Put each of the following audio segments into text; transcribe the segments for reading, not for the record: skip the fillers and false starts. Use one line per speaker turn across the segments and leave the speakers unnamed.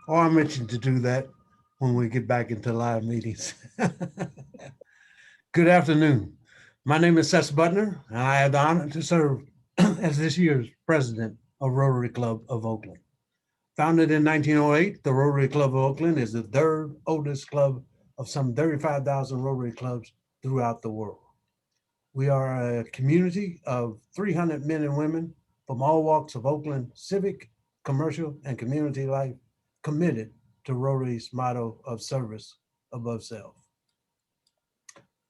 Or I mentioned to do that when we get back into live meetings. Good afternoon. My name is Ces Butner, and I have the honor to serve as this year's president of Rotary Club of Oakland. Founded in 1908, the Rotary Club of Oakland is the third oldest club of some 35,000 Rotary clubs throughout the world. We are a community of 300 men and women from all walks of Oakland civic, commercial, and community life, committed to Rotary's motto of service above self.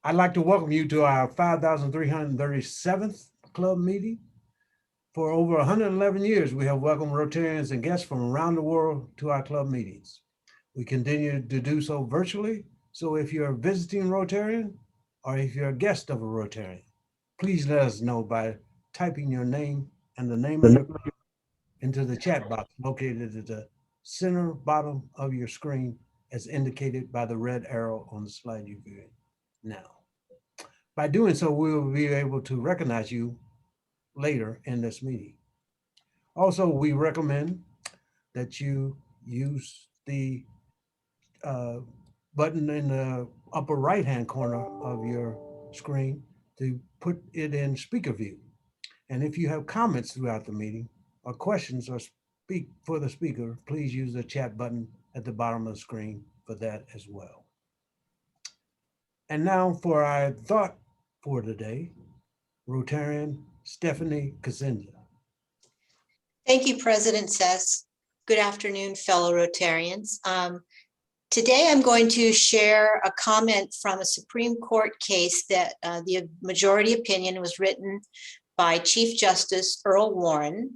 I'd like to welcome you to our 5,337th club meeting. For over 111 years, we have welcomed Rotarians and guests from around the world to our club meetings. We continue to do so virtually, so if you're a visiting Rotarian or if you're a guest of a Rotarian, please let us know by typing your name and the name of your club into the chat box located at the center bottom of your screen as indicated by the red arrow on the slide you're viewing now. By doing so, we will be able to recognize you later in this meeting. Also, we recommend that you use the button in the upper right-hand corner of your screen to put it in speaker view. And if you have comments throughout the meeting or questions or speak for the speaker, please use the chat button at the bottom of the screen for that as well. And now for our thought for today, Rotarian Stephanie Casenza.
Thank you, President Ces. Good afternoon, fellow Rotarians. Today, I'm going to share a comment from a Supreme Court case that the majority opinion was written by Chief Justice Earl Warren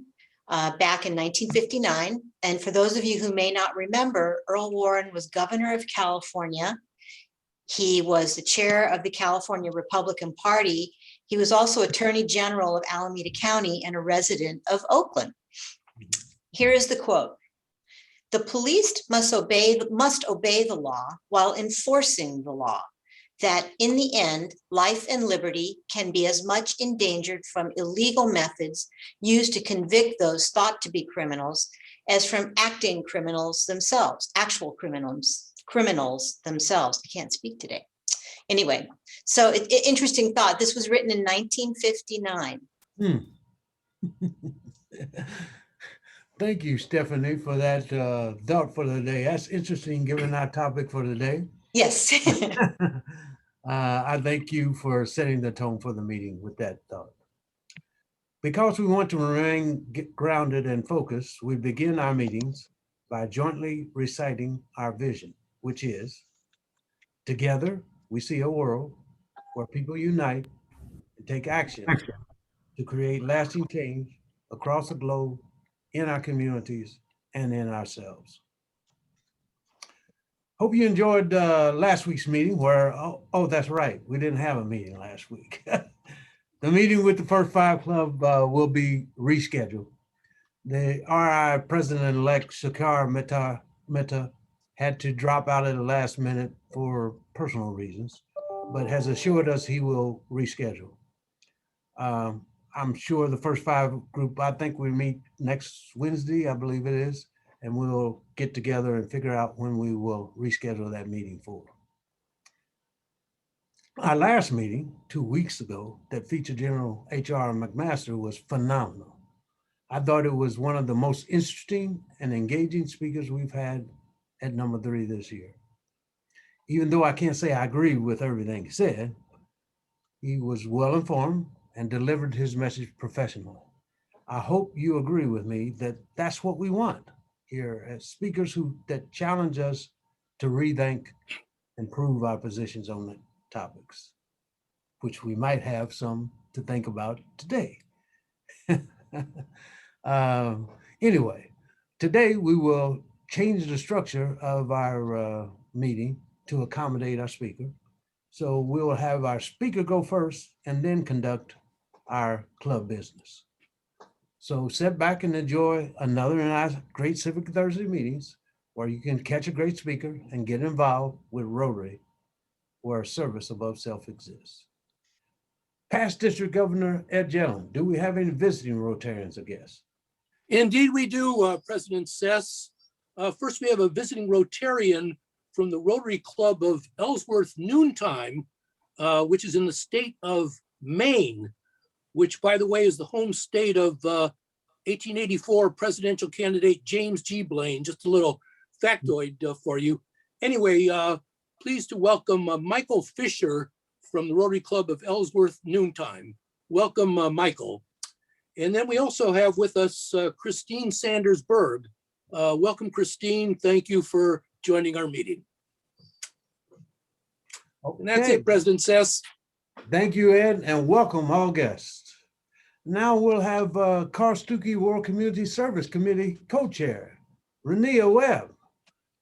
back in 1959. And for those of you who may not remember, Earl Warren was governor of California. He was the chair of the California Republican Party. He was also Attorney General of Alameda County and a resident of Oakland. Here is the quote. The police must obey the law while enforcing the law, that in the end, life and liberty can be as much endangered from illegal methods used to convict those thought to be criminals as from acting criminals themselves, actual criminals themselves. I can't speak today. Anyway, so interesting thought. This was written in 1959.
Thank you, Stephanie, for that thought for the day. That's interesting, given our topic for the day.
Yes.
I thank you for setting the tone for the meeting with that thought. Because we want to remain grounded and focused, we begin our meetings by jointly reciting our vision, which is, together, we see a world where people unite and take action to create lasting change across the globe, in our communities, and in ourselves. Hope you enjoyed last week's meeting where, oh, that's right, we didn't have a meeting last week. The meeting with the first 5 club will be rescheduled. The RI President-elect Shakar Mehta had to drop out at the last minute for personal reasons, but has assured us he will reschedule. I'm sure the first 5 group, I think we meet next Wednesday, I believe it is, and we'll get together and figure out when we will reschedule that meeting for. Our last meeting 2 weeks ago that featured General H.R. McMaster was phenomenal. I thought it was one of the most interesting and engaging speakers we've had at number 3 this year. Even though I can't say I agree with everything he said, he was well informed and delivered his message professionally. I hope you agree with me that that's what we want here as speakers that challenge us to rethink and prove our positions on the topics, which we might have some to think about today. Anyway, today we will change the structure of our meeting to accommodate our speaker. So we'll have our speaker go first and then conduct our club business. So sit back and enjoy another in our great Civic Thursday meetings where you can catch a great speaker and get involved with Rotary, where service above self exists. Past District Governor Ed Jelen, do we have any visiting Rotarians or guests?
Indeed we do, President Ces. First, we have a visiting Rotarian from the Rotary Club of Ellsworth Noontime, which is in the state of Maine, which, by the way, is the home state of 1884 presidential candidate James G. Blaine. Just a little factoid for you. Anyway, pleased to welcome Michael Fisher from the Rotary Club of Ellsworth Noontime. Welcome, Michael. And then we also have with us Christine Sanders Berg. Welcome, Christine. Thank you for joining our meeting. And that's it, President Ces.
Thank you, Ed, and welcome all guests. Now we'll have Karstuki World Community Service Committee Co-Chair, Renea Webb.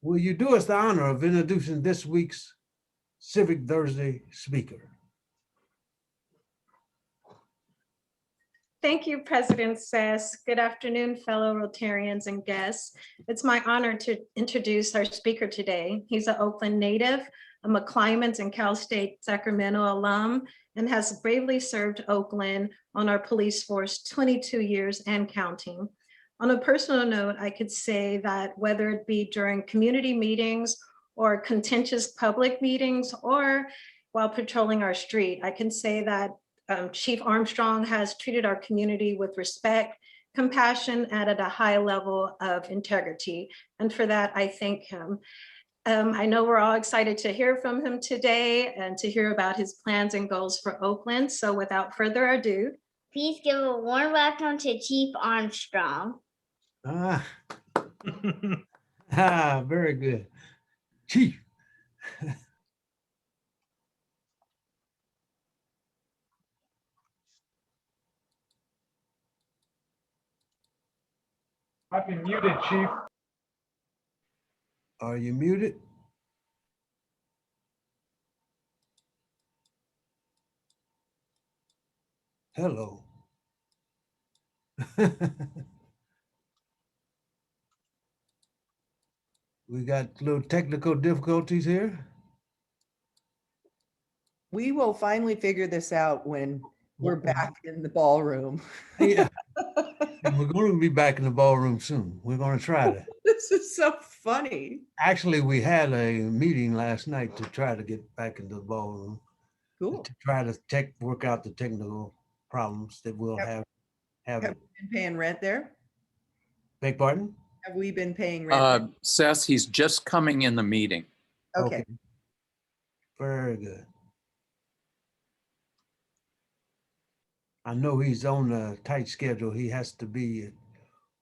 Will you do us the honor of introducing this week's Civic Thursday speaker?
Thank you, President Ces. Good afternoon, fellow Rotarians and guests. It's my honor to introduce our speaker today. He's an Oakland native, a McClymonds and Cal State Sacramento alum, and has bravely served Oakland on our police force 22 years and counting. On a personal note, I could say that whether it be during community meetings or contentious public meetings or while patrolling our street, I can say that Chief Armstrong has treated our community with respect, compassion, and at a high level of integrity. And for that, I thank him. I know we're all excited to hear from him today and to hear about his plans and goals for Oakland. So without further ado,
please give a warm welcome to Chief Armstrong.
Very good. Chief.
I've been muted, Chief.
Are you muted? Hello. We got little technical difficulties here.
We will finally figure this out when we're back in the ballroom.
Yeah. And we're going to be back in the ballroom soon. We're going to try that.
This is so funny.
Actually, we had a meeting last night to try to get back into the ballroom.
Cool.
To try to work out the technical problems that we'll have.
Have we been paying rent there?
Beg pardon?
Have we been paying rent?
Seth, he's just coming in the meeting.
Okay.
Very good. I know he's on a tight schedule. He has to be at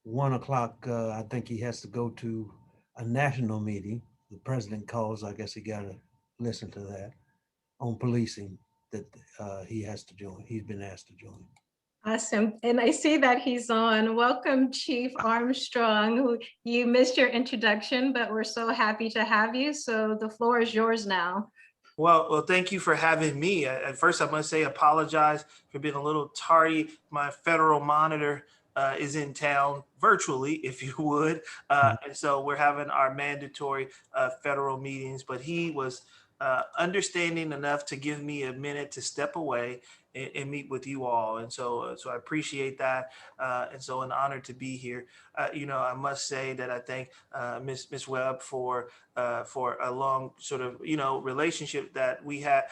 1 o'clock. I think he has to go to a national meeting. The president calls. I guess he got to listen to that on policing that he has to join. He's been asked to join.
Awesome. And I see that he's on. Welcome, Chief Armstrong. You missed your introduction, but we're so happy to have you. So the floor is yours now.
Well, thank you for having me. At first, I must say apologize for being a little tardy. My federal monitor is in town virtually, if you would. And so we're having our mandatory federal meetings, but he was understanding enough to give me a minute to step away and meet with you all. And so I appreciate that. And so an honor to be here. I must say that I thank Ms. Webb for a long sort of, relationship that we have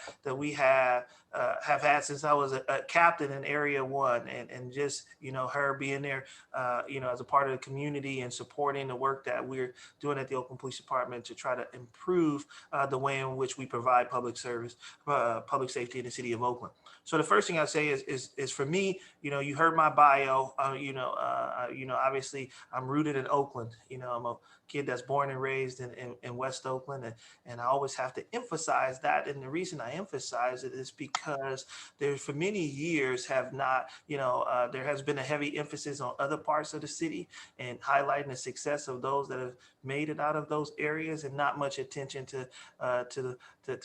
had since I was a captain in Area 1, and just, her being there, as a part of the community and supporting the work that we're doing at the Oakland Police Department to try to improve the way in which we provide public service, public safety in the city of Oakland. So the first thing I say is for me, you heard my bio, obviously I'm rooted in Oakland. I'm a kid that's born and raised in West Oakland, and I always have to emphasize that. And the reason I emphasize it is because there for many years have not, there has been a heavy emphasis on other parts of the city and highlighting the success of those that have made it out of those areas, and not much attention to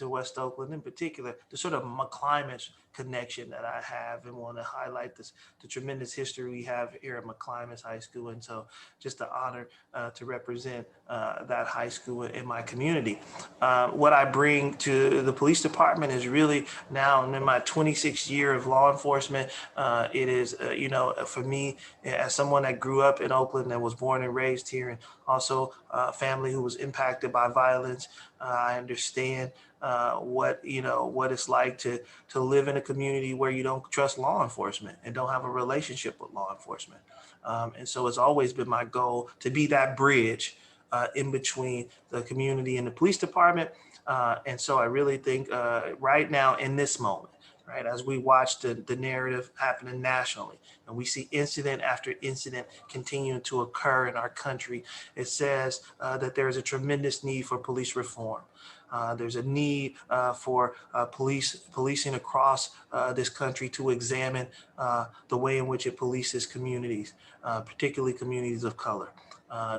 West Oakland in particular, the sort of McClymonds connection. connection that I have and want to highlight the tremendous history we have here at McClymonds High School. And so just an honor to represent that high school in my community. What I bring to the police department is really now in my 26th year of law enforcement. It is, for me, as someone that grew up in Oakland and was born and raised here, and also a family who was impacted by violence, I understand what it's like to live in a community where you don't trust law enforcement and don't have a relationship with law enforcement. And so it's always been my goal to be that bridge in between the community and the police department. And so I really think right now in this moment, right, as we watch the narrative happening nationally, and we see incident after incident continuing to occur in our country, it says that there is a tremendous need for police reform. There's a need for policing across this country to examine the way in which it polices communities, particularly communities of color.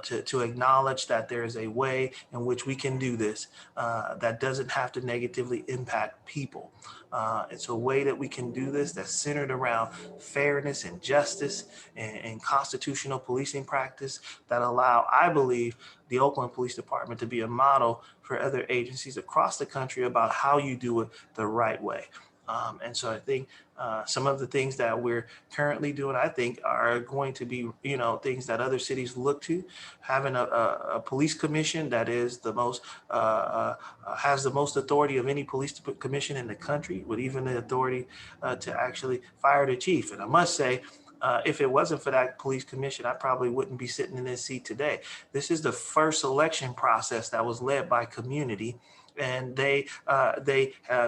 To acknowledge that there is a way in which we can do this that doesn't have to negatively impact people. It's a way that we can do this that's centered around fairness and justice and constitutional policing practice that allow, I believe, the Oakland Police Department to be a model for other agencies across the country about how you do it the right way. And so I think some of the things that we're currently doing, I think, are going to be, things that other cities look to. Having a police commission that is the most, has the most authority of any police commission in the country, with even the authority to actually fire the chief. And I must say, if it wasn't for that police commission, I probably wouldn't be sitting in this seat today. This is the first election process that was led by community, and they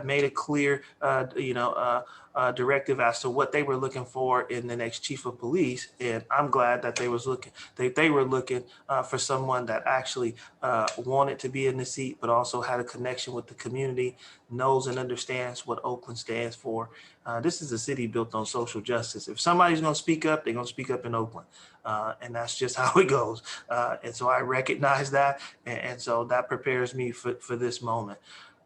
made a clear, directive as to what they were looking for in the next chief of police. And I'm glad that they were looking for someone that actually wanted to be in the seat, but also had a connection with the community, knows and understands what Oakland stands for. This is a city built on social justice. If somebody's going to speak up, they're going to speak up in Oakland. And that's just how it goes. And so I recognize that. And so that prepares me for this moment.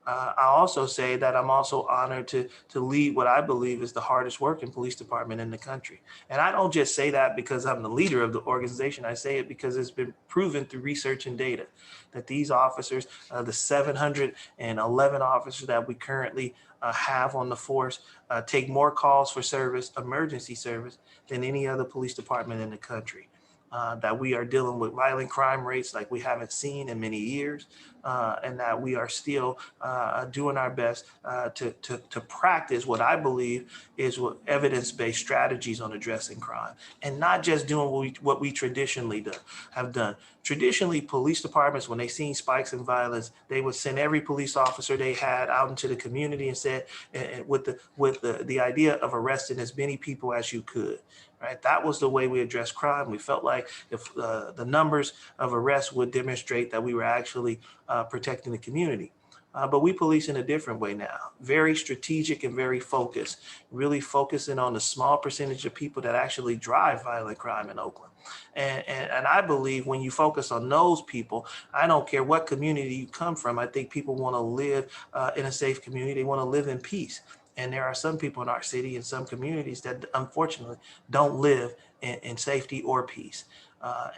I also say that I'm also honored to lead what I believe is the hardest working police department in the country. And I don't just say that because I'm the leader of the organization. I say it because it's been proven through research and data that these officers, the 711 officers that we currently have on the force, take more calls for service, emergency service, than any other police department in the country. That we are dealing with violent crime rates like we haven't seen in many years, and that we are still doing our best to practice what I believe is what evidence-based strategies on addressing crime, and not just doing what we traditionally have done. Traditionally, police departments, when they seen spikes in violence, they would send every police officer they had out into the community and said, with the idea of arresting as many people as you could. Right? That was the way we addressed crime. We felt like if the numbers of arrests would demonstrate that we were actually protecting the community. But we police in a different way now, very strategic and very focused, really focusing on the small percentage of people that actually drive violent crime in Oakland. And I believe when you focus on those people, I don't care what community you come from, I think people want to live in a safe community. They want to live in peace. And there are some people in our city and some communities that unfortunately don't live in safety or peace.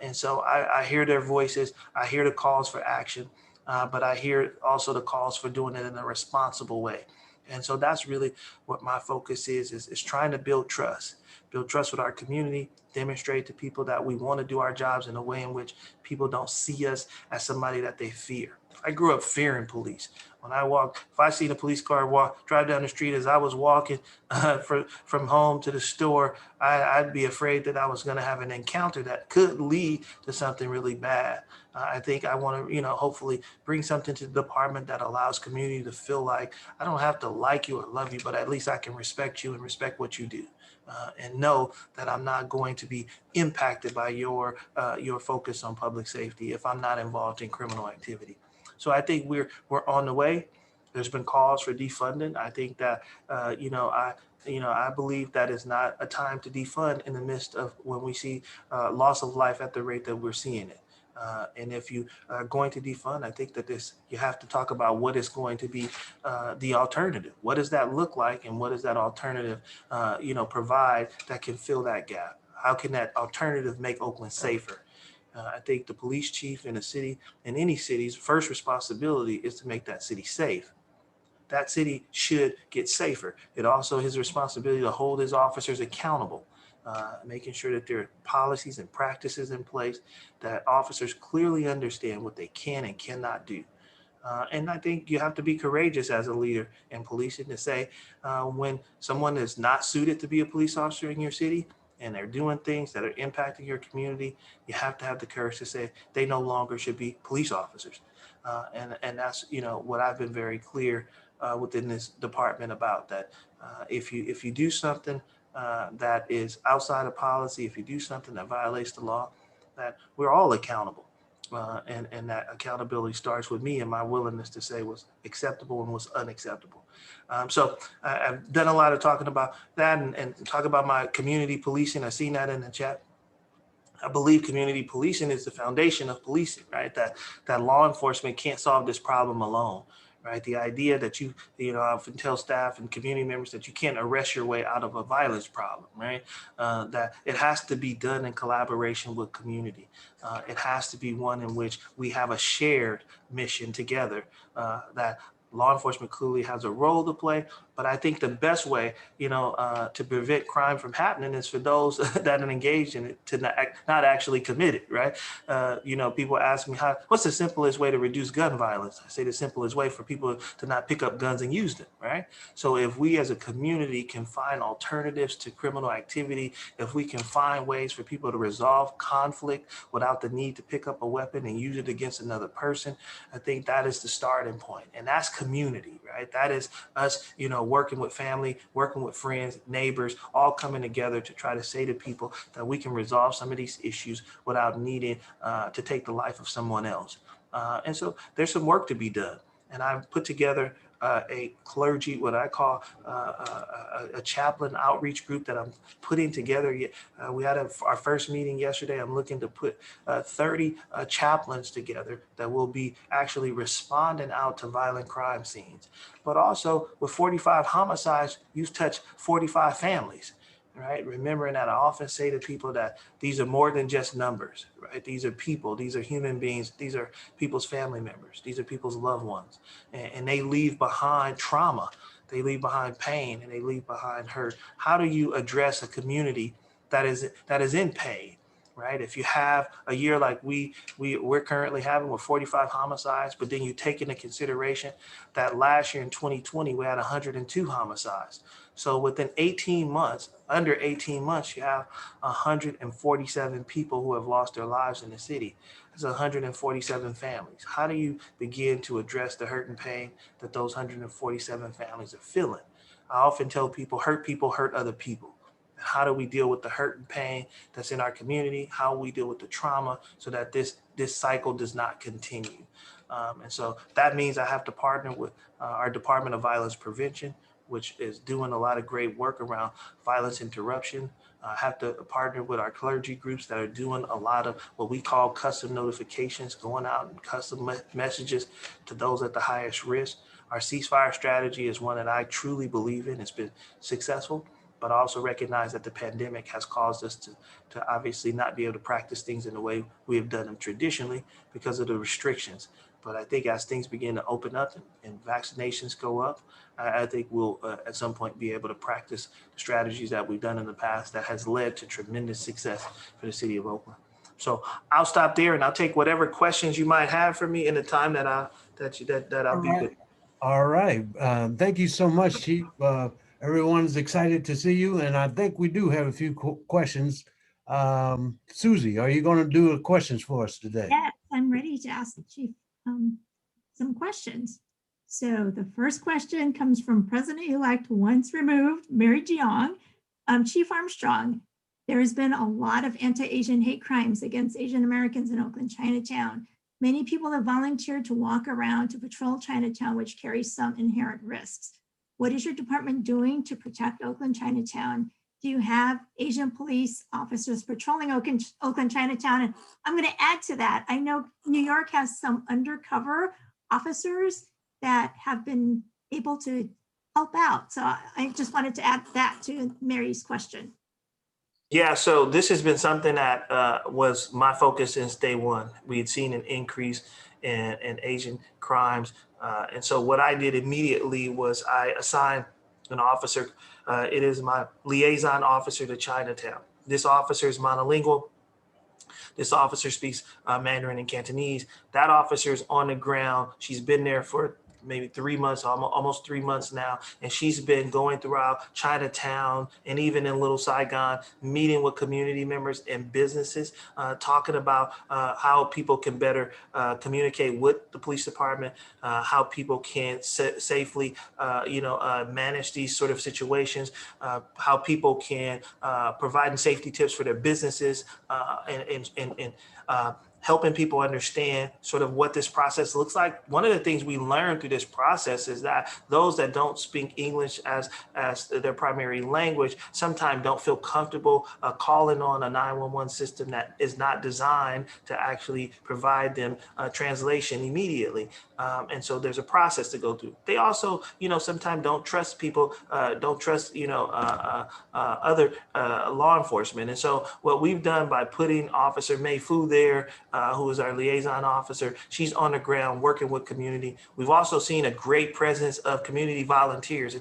And so I hear their voices. I hear the calls for action, but I hear also the calls for doing it in a responsible way. And so that's really what my focus is trying to build trust with our community, demonstrate to people that we want to do our jobs in a way in which people don't see us as somebody that they fear. I grew up fearing police. When I walk, if I see the police car drive down the street as I was walking from home to the store, I'd be afraid that I was going to have an encounter that could lead to something really bad. I think I want to, hopefully bring something to the department that allows community to feel like I don't have to like you or love you, but at least I can respect you and respect what you do. And know that I'm not going to be impacted by your focus on public safety if I'm not involved in criminal activity. So I think we're on the way. There's been calls for defunding. I think that I believe that is not a time to defund in the midst of when we see loss of life at the rate that we're seeing it. And if you are going to defund, I think that you have to talk about what is going to be the alternative. What does that look like, and what does that alternative, provide that can fill that gap? How can that alternative make Oakland safer? I think the police chief in a city, in any city's first responsibility is to make that city safe. That city should get safer. It also his responsibility to hold his officers accountable, making sure that there are policies and practices in place that officers clearly understand what they can and cannot do. And I think you have to be courageous as a leader in policing to say when someone is not suited to be a police officer in your city and they're doing things that are impacting your community, you have to have the courage to say they no longer should be police officers. And that's what I've been very clear within this department about, that if you do something that is outside of policy, if you do something that violates the law, that we're all accountable. And that accountability starts with me and my willingness to say what's acceptable and what's unacceptable. So I've done a lot of talking about that and talk about my community policing. I've seen that in the chat. I believe community policing is the foundation of policing, right? That law enforcement can't solve this problem alone, right? The idea that I often tell staff and community members that you can't arrest your way out of a violence problem, right? That it has to be done in collaboration with community. It has to be one in which we have a shared mission together, that law enforcement clearly has a role to play, but I think the best way, to prevent crime from happening is for those that are engaged in it to not actually commit it, right? People ask me, what's the simplest way to reduce gun violence? I say the simplest way for people to not pick up guns and use them, right? So if we as a community can find alternatives to criminal activity, if we can find ways for people to resolve conflict without the need to pick up a weapon and use it against another person, I think that is the starting point. And that's community, right? That is us, working with family, working with friends, neighbors, all coming together to try to say to people that we can resolve some of these issues without needing to take the life of someone else. And so there's some work to be done. And I've put together a clergy, what I call a chaplain outreach group that I'm putting together. We had our first meeting yesterday. I'm looking to put 30 chaplains together that will be actually responding out to violent crime scenes. But also with 45 homicides, you've touched 45 families. Right? Remembering that I often say to people that these are more than just numbers, right? These are people, these are human beings, these are people's family members, these are people's loved ones, and they leave behind trauma, they leave behind pain, and they leave behind hurt. How do you address a community that is in pain? Right? If you have a year like we're currently having with 45 homicides, but then you take into consideration that last year in 2020, we had 102 homicides. So within 18 months, under 18 months, you have 147 people who have lost their lives in the city. That's 147 families. How do you begin to address the hurt and pain that those 147 families are feeling? I often tell people hurt other people. How do we deal with the hurt and pain that's in our community? How we deal with the trauma so that this cycle does not continue? And so that means I have to partner with our Department of Violence Prevention, which is doing a lot of great work around violence interruption. I have to partner with our clergy groups that are doing a lot of what we call custom notifications, going out and custom messages to those at the highest risk. Our ceasefire strategy is one that I truly believe in. It's been successful, but I also recognize that the pandemic has caused us to obviously not be able to practice things in the way we have done them traditionally because of the restrictions. But I think as things begin to open up and vaccinations go up, I think we'll at some point be able to practice the strategies that we've done in the past that has led to tremendous success for the city of Oakland. So I'll stop there and I'll take whatever questions you might have for me in the time that I'll be with.
All right. Thank you so much, Chief. Everyone's excited to see you, and I think we do have a few questions. Susie, are you going to do questions for us today?
Yes, I'm ready to ask the Chief some questions. So the first question comes from President-elect once removed, Mary Jiang. Chief Armstrong, there has been a lot of anti-Asian hate crimes against Asian Americans in Oakland, Chinatown. Many people have volunteered to walk around to patrol Chinatown, which carries some inherent risks. What is your department doing to protect Oakland, Chinatown? do you have Asian police officers patrolling Oakland Chinatown? And I'm going to add to that. I know New York has some undercover officers that have been able to help out. So I just wanted to add that to Mary's question.
Yeah, so this has been something that was my focus since day one. We had seen an increase in Asian crimes. And so what I did immediately was I assigned an officer. It is my liaison officer to Chinatown. This officer is monolingual. This officer speaks Mandarin and Cantonese. That officer is on the ground. She's been there for maybe 3 months, almost 3 months now. And she's been going throughout Chinatown and even in Little Saigon, meeting with community members and businesses, talking about how people can better communicate with the police department, how people can safely, manage these sort of situations, how people can provide safety tips for their businesses, and helping people understand sort of what this process looks like. One of the things we learned through this process is that those that don't speak English as their primary language sometimes don't feel comfortable calling on a 911 system that is not designed to actually provide them translation immediately. And so there's a process to go through. They also, sometimes don't trust people, don't trust, other law enforcement. And so what we've done by putting Officer Mei Fu there, who is our liaison officer, she's on the ground working with community. We've also seen a great presence of community volunteers.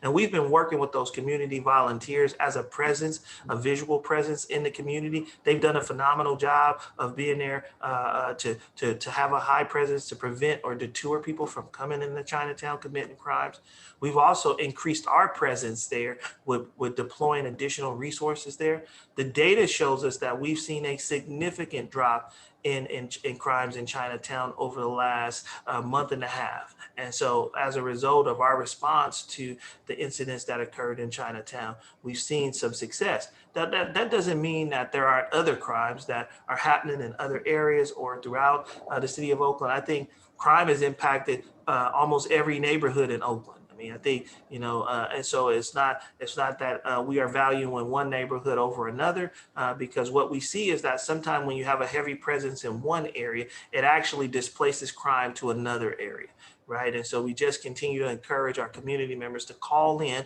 And we've been working with those community volunteers as a presence, a visual presence in the community. They've done a phenomenal job of being there to have a high presence to prevent or deter people from coming into Chinatown committing crimes. We've also increased our presence there with deploying additional resources there. The data shows us that we've seen a significant drop in crimes in Chinatown over the last month and a half. And so as a result of our response to the incidents that occurred in Chinatown, we've seen some success. That doesn't mean that there aren't other crimes that are happening in other areas or throughout the city of Oakland. I think crime has impacted almost every neighborhood in Oakland. I think, and so it's not that we are valuing one neighborhood over another, because what we see is that sometimes when you have a heavy presence in one area, it actually displaces crime to another area, right? And so we just continue to encourage our community members to call in,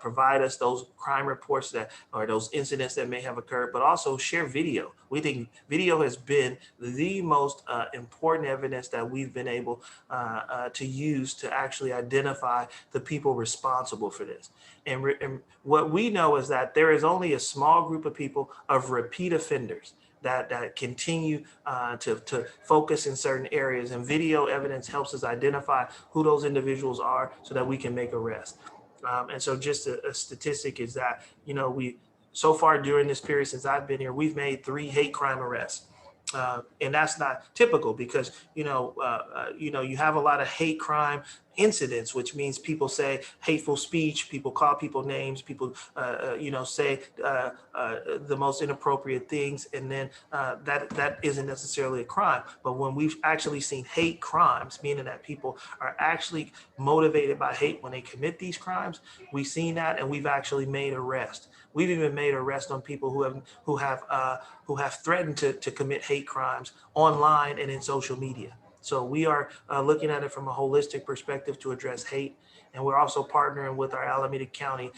provide us those crime reports or those incidents that may have occurred, but also share video. We think video has been the most important evidence that we've been able to use to actually identify the people responsible for this. And what we know is that there is only a small group of people of repeat offenders that continue to focus in certain areas, and video evidence helps us identify who those individuals are so that we can make arrests. And so just a statistic is that, we so far during this period since I've been here, we've made 3 hate crime arrests. And that's not typical because, you have a lot of hate crime incidents, which means people say hateful speech, people call people names, people, say the most inappropriate things. And then that isn't necessarily a crime. But when we've actually seen hate crimes, meaning that people are actually motivated by hate when they commit these crimes, we've seen that and we've actually made arrests. We've even made arrests on people who have threatened to commit hate crimes online and in social media. So we are looking at it from a holistic perspective to address hate. And we're also partnering with our Alameda County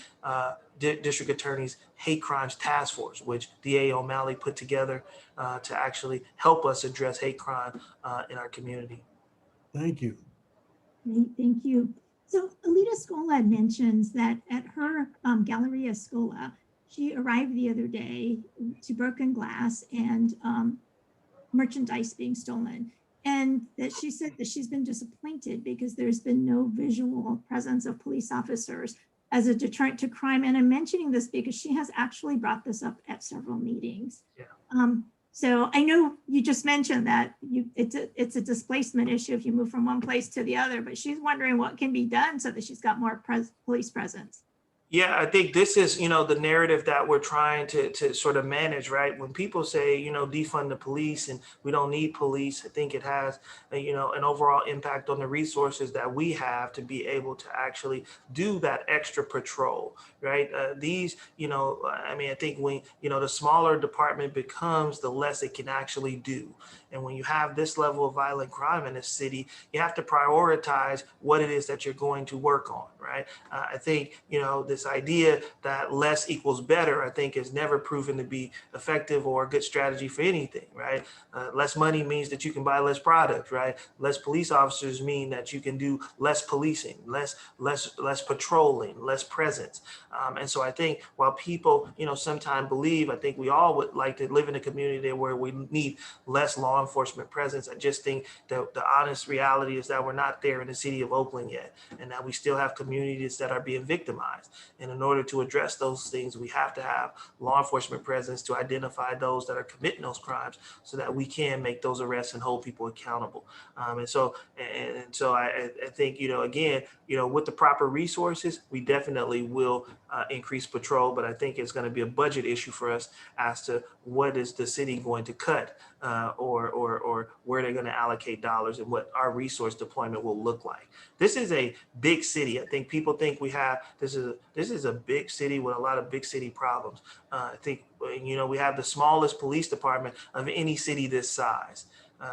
District Attorney's Hate Crimes Task Force, which DA O'Malley put together to actually help us address hate crime in our community.
Thank you.
Great, thank you. So Alita Scola mentions that at her Galleria Scola, she arrived the other day to broken glass and merchandise being stolen. And that she said that she's been disappointed because there's been no visual presence of police officers as a deterrent to crime. And I'm mentioning this because she has actually brought this up at several meetings. Yeah. So I know you just mentioned that it's a displacement issue if you move from one place to the other, but she's wondering what can be done so that she's got more police presence.
Yeah, I think this is, the narrative that we're trying to sort of manage, right? When people say, defund the police and we don't need police, I think it has, an overall impact on the resources that we have to be able to actually do that extra patrol, right? I think when, the smaller department becomes, the less it can actually do. And when you have this level of violent crime in a city, you have to prioritize what it is that you're going to work on, right? I think, this idea that less equals better, I think is never proven to be effective or a good strategy for anything, right? Less money means that you can buy less product, right? Less police officers mean that you can do less policing, less patrolling, less presence. And so I think while people, sometimes believe, I think we all would like to live in a community where we need less law enforcement presence. I just think that the honest reality is that we're not there in the city of Oakland yet, and that we still have communities that are being victimized. And in order to address those things, we have to have law enforcement presence to identify those that are committing those crimes so that we can make those arrests and hold people accountable. And so I think, again, with the proper resources, we definitely will increase patrol, but I think it's going to be a budget issue for us as to what is the city going to cut or where they're going to allocate dollars and what our resource deployment will look like. This is a big city. I think people think this is a big city with a lot of big city problems. I think, we have the smallest police department of any city this size.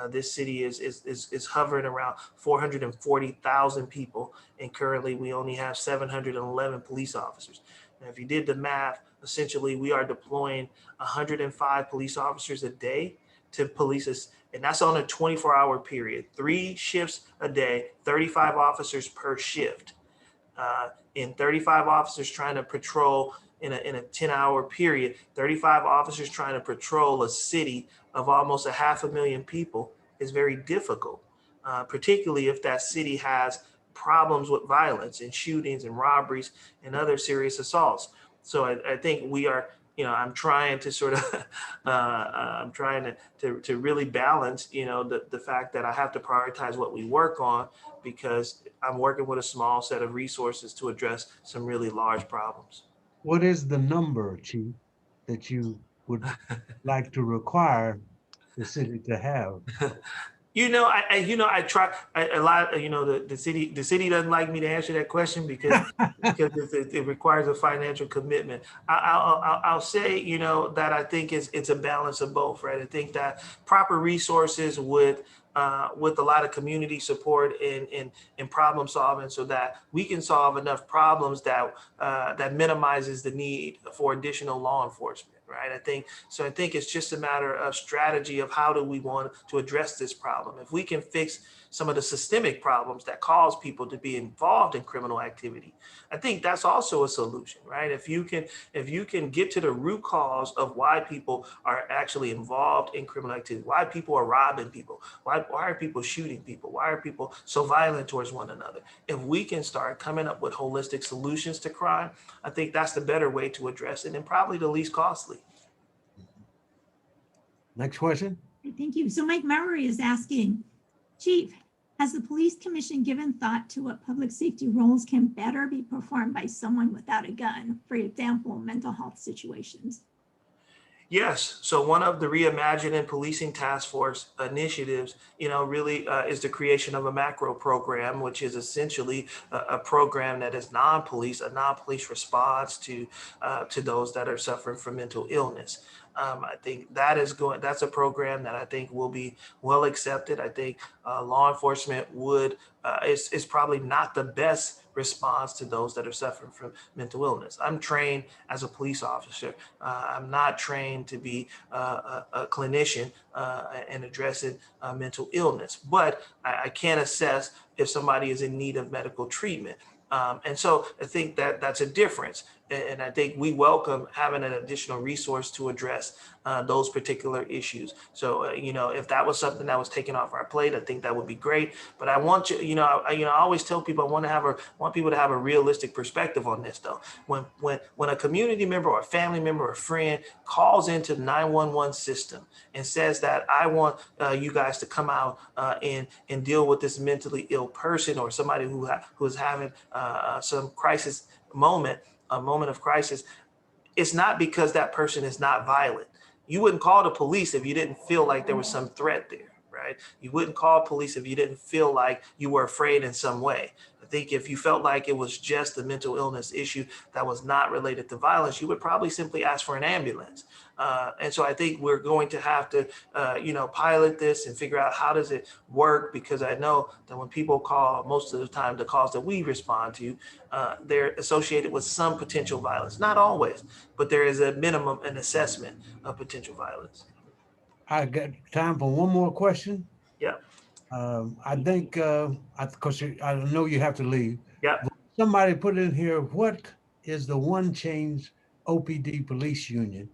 This city is hovering around 440,000 people, and currently we only have 711 police officers. And if you did the math, essentially we are deploying 105 police officers a day to police us, and that's on a 24-hour period, 3 shifts a day, 35 officers per shift. In 35 officers trying to patrol in a 10-hour period, 35 officers trying to patrol a city of almost 500,000 people is very difficult, particularly if that city has problems with violence and shootings and robberies and other serious assaults. So I think we are, I'm trying to sort of, I'm trying to really balance, the fact that I have to prioritize what we work on, because I'm working with a small set of resources to address some really large problems.
What is the number, Chief, that you would like to require the city to have?
I try a lot. The city doesn't like me to answer that question because it requires a financial commitment. I'll say, that I think it's a balance of both, right? I think that proper resources with a lot of community support and problem solving, so that we can solve enough problems that minimizes the need for additional law enforcement. Right. I think it's just a matter of strategy of how do we want to address this problem. If we can fix some of the systemic problems that cause people to be involved in criminal activity, I think that's also a solution, right? If you can get to the root cause of why people are actually involved in criminal activity, why people are robbing people, why are people shooting people, why are people so violent towards one another? If we can start coming up with holistic solutions to crime, I think that's the better way to address it and probably the least costly.
Next question.
Thank you. So Mike Murray is asking, Chief, has the police commission given thought to what public safety roles can better be performed by someone without a gun? For example, mental health situations.
Yes. So one of the Reimagining Policing Task Force initiatives, really is the creation of a macro program, which is essentially a program that is a non-police response to those that are suffering from mental illness. I think that's a program that I think will be well accepted. I think law enforcement is probably not the best response to those that are suffering from mental illness. I'm trained as a police officer. I'm not trained to be a clinician and addressing mental illness, but I can assess if somebody is in need of medical treatment. And so I think that's a difference. And I think we welcome having an additional resource to address those particular issues. So, if that was something that was taken off our plate, I think that would be great. But I want I always tell people I want people to have a realistic perspective on this, though. When a community member or a family member or a friend calls into the 911 system and says that I want you guys to come out and deal with this mentally ill person or somebody who is having some crisis moment, a moment of crisis, it's not because that person is not violent. You wouldn't call the police if you didn't feel like there was some threat there, right? You wouldn't call police if you didn't feel like you were afraid in some way. I think if you felt like it was just a mental illness issue that was not related to violence, you would probably simply ask for an ambulance. And so I think we're going to have to, pilot this and figure out how does it work, because I know that when people call, most of the time, the calls that we respond to, they're associated with some potential violence. Not always, but there is a minimum, an assessment of potential violence.
I got time for one more question.
Yeah.
I think, because I know you have to leave.
Yeah.
Somebody put in here, what is the one change OPD police union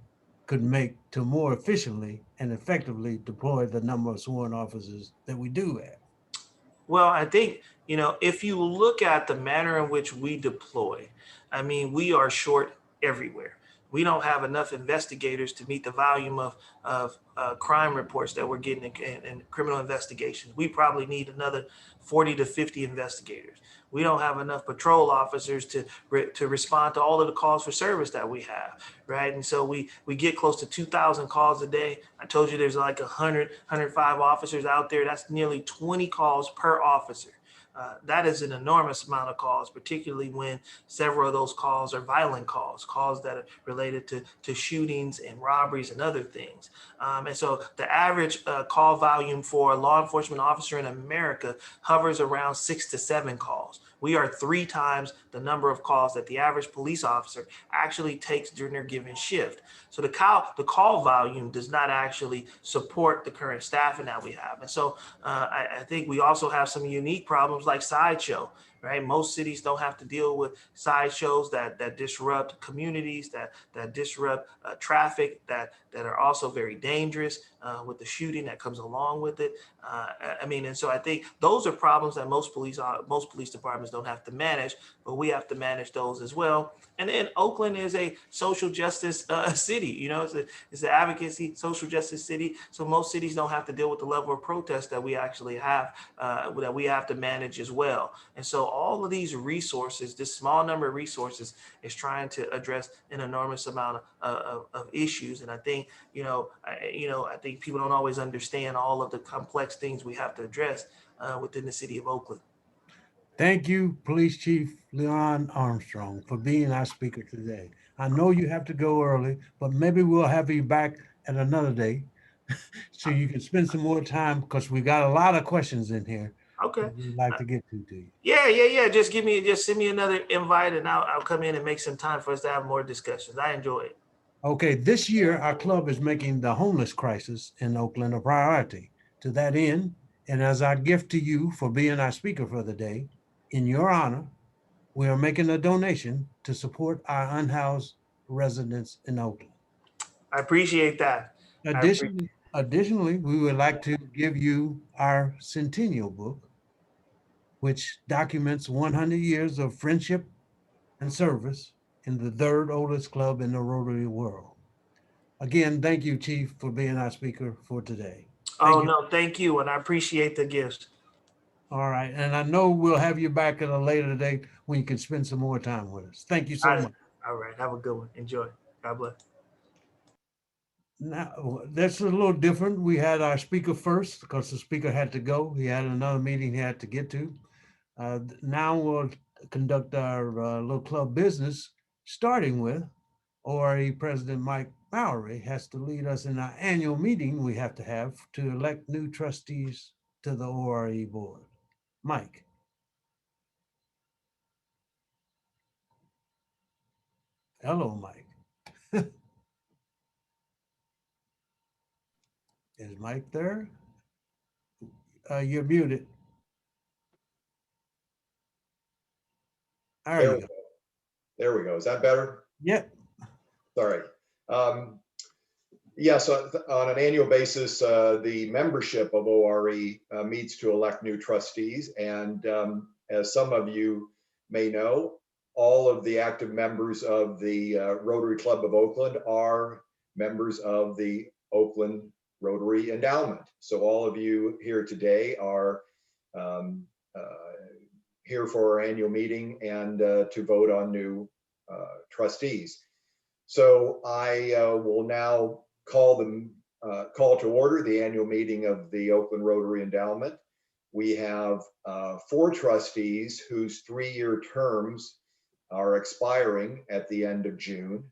could make to more efficiently and effectively deploy the number of sworn officers that we do have?
Well, I think, if you look at the manner in which we deploy, I mean, we are short everywhere. We don't have enough investigators to meet the volume of crime reports that we're getting in criminal investigations. We probably need another 40 to 50 investigators. We don't have enough patrol officers to respond to all of the calls for service that we have, right? And so we get close to 2,000 calls a day. I told you there's like 100, 105 officers out there. That's nearly 20 calls per officer. That is an enormous amount of calls, particularly when several of those calls are violent calls that are related to shootings and robberies and other things. And so the average call volume for a law enforcement officer in America hovers around 6 to 7 calls. We are 3 times the number of calls that the average police officer actually takes during their given shift. So the call volume does not actually support the current staffing that we have. And so I think we also have some unique problems like sideshow, right? Most cities don't have to deal with sideshows that disrupt communities, that disrupt traffic, that are also very dangerous with the shooting that comes along with it. And so I think those are problems that most police departments don't have to manage, but we have to manage those as well. And then Oakland is a social justice city. It's an advocacy social justice city. So most cities don't have to deal with the level of protest that we actually have, that we have to manage as well. And so all of these resources, this small number of resources, is trying to address an enormous amount of issues. And I think, I think people don't always understand all of the complex things we have to address within the city of Oakland.
Thank you, Police Chief LeRonne Armstrong, for being our speaker today. I know you have to go early, but maybe we'll have you back at another day so you can spend some more time, because we got a lot of questions in here.
Okay.
We'd like to get to you.
Yeah. Just send me another invite, and I'll come in and make some time for us to have more discussions. I enjoy it.
Okay, this year our club is making the homeless crisis in Oakland a priority. To that end, and as our gift to you for being our speaker for the day, in your honor, we are making a donation to support our unhoused residents in Oakland.
I appreciate that.
Additionally, we would like to give you our centennial book, which documents 100 years of friendship and service in the third oldest club in the Rotary world. Again, thank you, Chief, for being our speaker for today.
Thank you. And I appreciate the gifts.
All right. And I know we'll have you back at a later date when you can spend some more time with us. Thank you so much.
All right. Have a good one. Enjoy. God bless.
Now, that's a little different. We had our speaker first because the speaker had to go. He had another meeting he had to get to. Now we'll conduct our little club business, starting with ORE President Mike Bowery has to lead us in our annual meeting we have to elect new trustees to the ORE board. Mike. Hello, Mike. Is Mike there? You're muted.
There we go. There we go. Is that better?
Yep.
Sorry. So on an annual basis, the membership of ORE meets to elect new trustees. And as some of you may know, all of the active members of the Rotary Club of Oakland are members of the Oakland Rotary Endowment. So all of you here today are here for our annual meeting and to vote on new trustees. So I will now call to order the annual meeting of the Oakland Rotary Endowment. We have 4 trustees whose 3-year terms are expiring at the end of June.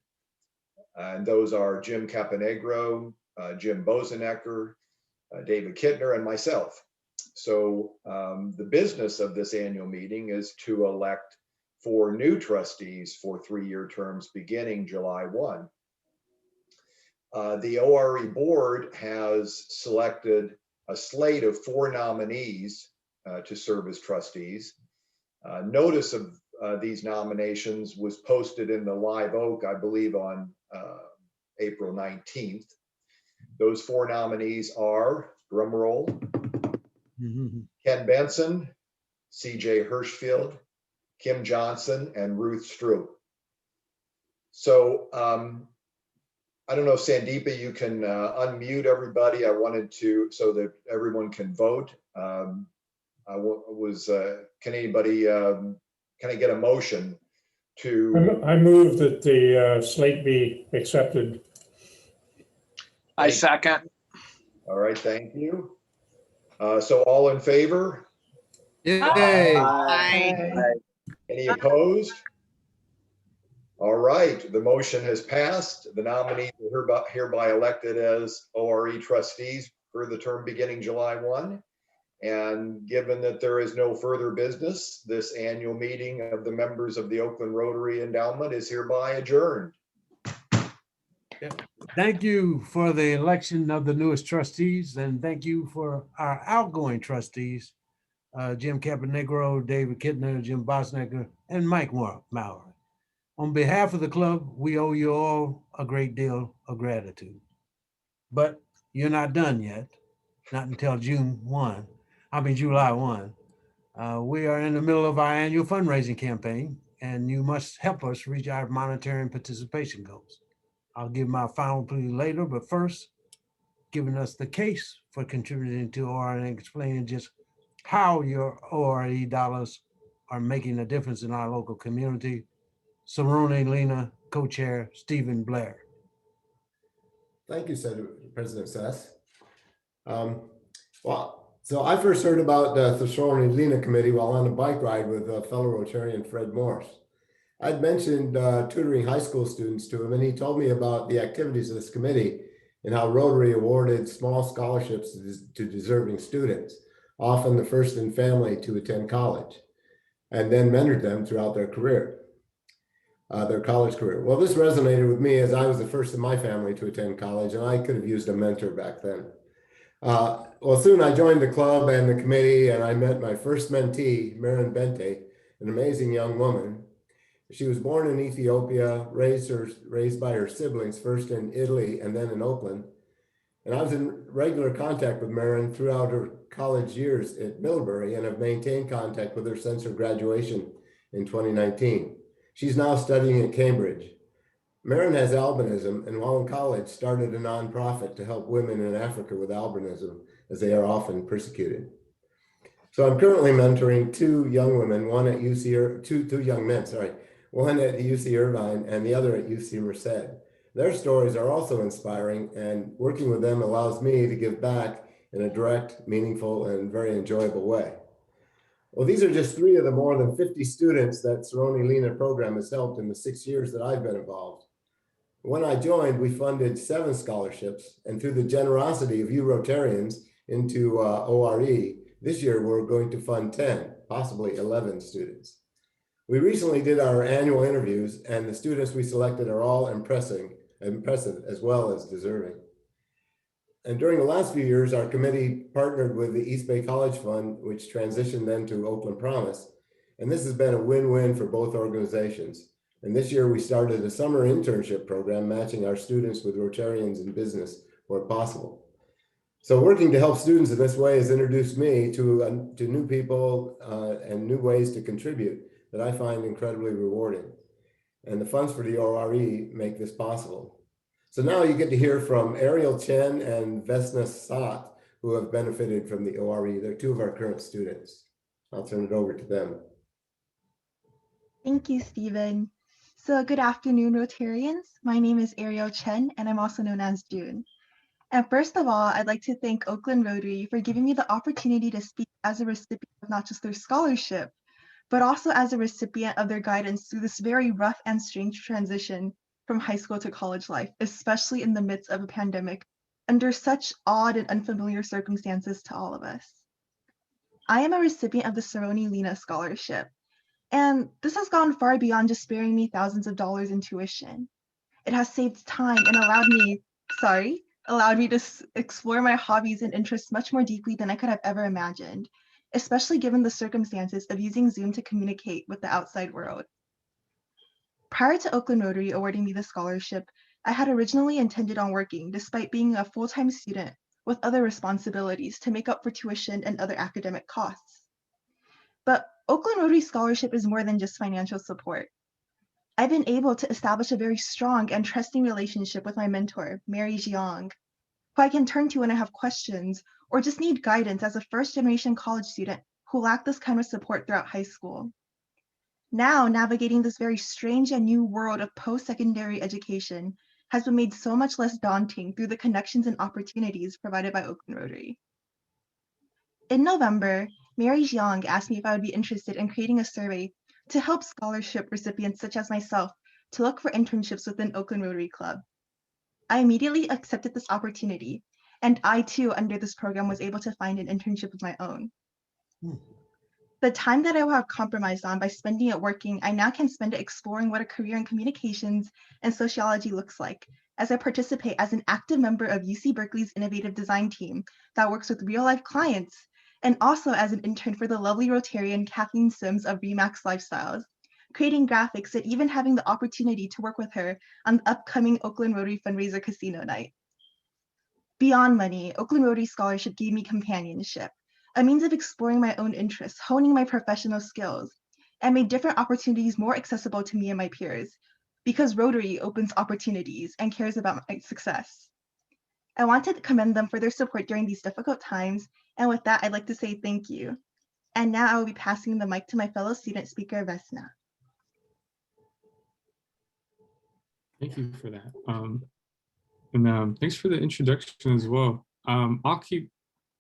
And those are Jim Caponegro, Jim Bozenecker, David Kittner, and myself. So the business of this annual meeting is to elect 4 new trustees for 3-year terms beginning July 1. The ORE board has selected a slate of 4 nominees to serve as trustees. Notice of these nominations was posted in the Live Oak, I believe, on April 19th. Those 4 nominees are, drumroll, Ken Benson, CJ Hirschfield, Kim Johnson, and Ruth Stroop. So I don't know if Sandeepa, you can unmute everybody. I wanted to, so that everyone can vote. Can anybody, can I get a motion to?
I move that the slate be accepted.
I second.
All right, thank you. So all in favor?
Yay.
Any opposed? All right, the motion has passed. The nominees are hereby elected as ORE trustees for the term beginning July 1. And given that there is no further business, this annual meeting of the members of the Oakland Rotary Endowment is hereby adjourned.
Thank you for the election of the newest trustees, and thank you for our outgoing trustees, Jim Caponegro, David Kittner, Jim Bosnecker, and Mike Maurer. On behalf of the club, we owe you all a great deal of gratitude. But you're not done yet, not until July 1. We are in the middle of our annual fundraising campaign, and you must help us reach our monetary and participation goals. I'll give my final plea later, but first, giving us the case for contributing to ORE and explaining just how your ORE dollars are making a difference in our local community. Cerrone Lena, co-chair Stephen Blair.
Thank you, President Ces. So I first heard about the Cerrone Lena committee while on a bike ride with fellow Rotarian Fred Morse. I'd mentioned tutoring high school students to him, and he told me about the activities of this committee and how Rotary awarded small scholarships to deserving students, often the first in family to attend college, and then mentored them throughout their career. Their college career. Well, this resonated with me as I was the first in my family to attend college, and I could have used a mentor back then. Well, soon I joined the club and the committee, and I met my first mentee, Marin Bente, an amazing young woman. She was born in Ethiopia, raised by her siblings, first in Italy and then in Oakland. And I was in regular contact with Marin throughout her college years at Middlebury, and have maintained contact with her since her graduation in 2019. She's now studying at Cambridge. Marin has albinism, and while in college started a nonprofit to help women in Africa with albinism, as they are often persecuted. So I'm currently mentoring 2 young women, one at two young men, sorry, one at UC Irvine and the other at UC Merced. Their stories are also inspiring, and working with them allows me to give back in a direct, meaningful, and very enjoyable way. Well, these are just 3 of the more than 50 students that Cerrone Lena program has helped in the 6 years that I've been involved. When I joined, we funded 7 scholarships, and through the generosity of you Rotarians into ORE, this year we're going to fund 10, possibly 11 students. We recently did our annual interviews, and the students we selected are all impressive as well as deserving. And during the last few years, our committee partnered with the East Bay College Fund, which transitioned then to Oakland Promise. And this has been a win-win for both organizations. And this year we started a summer internship program matching our students with Rotarians in business where possible. So working to help students in this way has introduced me to new people and new ways to contribute that I find incredibly rewarding. And the funds for the ORE make this possible. So now you get to hear from Ariel Chen and Vesna Sat, who have benefited from the ORE. They're 2 of our current students. I'll turn it over to them.
Thank you, Stephen. So good afternoon, Rotarians. My name is Ariel Chen, and I'm also known as June. And first of all, I'd like to thank Oakland Rotary for giving me the opportunity to speak as a recipient of not just their scholarship, but also as a recipient of their guidance through this very rough and strange transition from high school to college life, especially in the midst of a pandemic, under such odd and unfamiliar circumstances to all of us. I am a recipient of the Cerrone Lena Scholarship, and this has gone far beyond just sparing me thousands of dollars in tuition. It has saved time and allowed me to explore my hobbies and interests much more deeply than I could have ever imagined, especially given the circumstances of using Zoom to communicate with the outside world. Prior to Oakland Rotary awarding me the scholarship, I had originally intended on working despite being a full-time student with other responsibilities to make up for tuition and other academic costs. But Oakland Rotary Scholarship is more than just financial support. I've been able to establish a very strong and trusting relationship with my mentor, Mary Jiang, who I can turn to when I have questions or just need guidance as a first-generation college student who lacked this kind of support throughout high school. Now, navigating this very strange and new world of post-secondary education has been made so much less daunting through the connections and opportunities provided by Oakland Rotary. In November, Mary Jiang asked me if I would be interested in creating a survey to help scholarship recipients such as myself to look for internships within Oakland Rotary Club. I immediately accepted this opportunity, and I too, under this program, was able to find an internship of my own. The time that I will have compromised on by spending it working, I now can spend it exploring what a career in communications and sociology looks like, as I participate as an active member of UC Berkeley's innovative design team that works with real-life clients, and also as an intern for the lovely Rotarian Kathleen Sims of Remax Lifestyles, creating graphics and even having the opportunity to work with her on the upcoming Oakland Rotary fundraiser casino night. Beyond money, Oakland Rotary Scholarship gave me companionship, a means of exploring my own interests, honing my professional skills, and made different opportunities more accessible to me and my peers, because Rotary opens opportunities and cares about my success. I want to commend them for their support during these difficult times, and with that, I'd like to say thank you. And now I will be passing the mic to my fellow student speaker, Vesna.
Thank you for that. Thanks for the introduction as well. I'll keep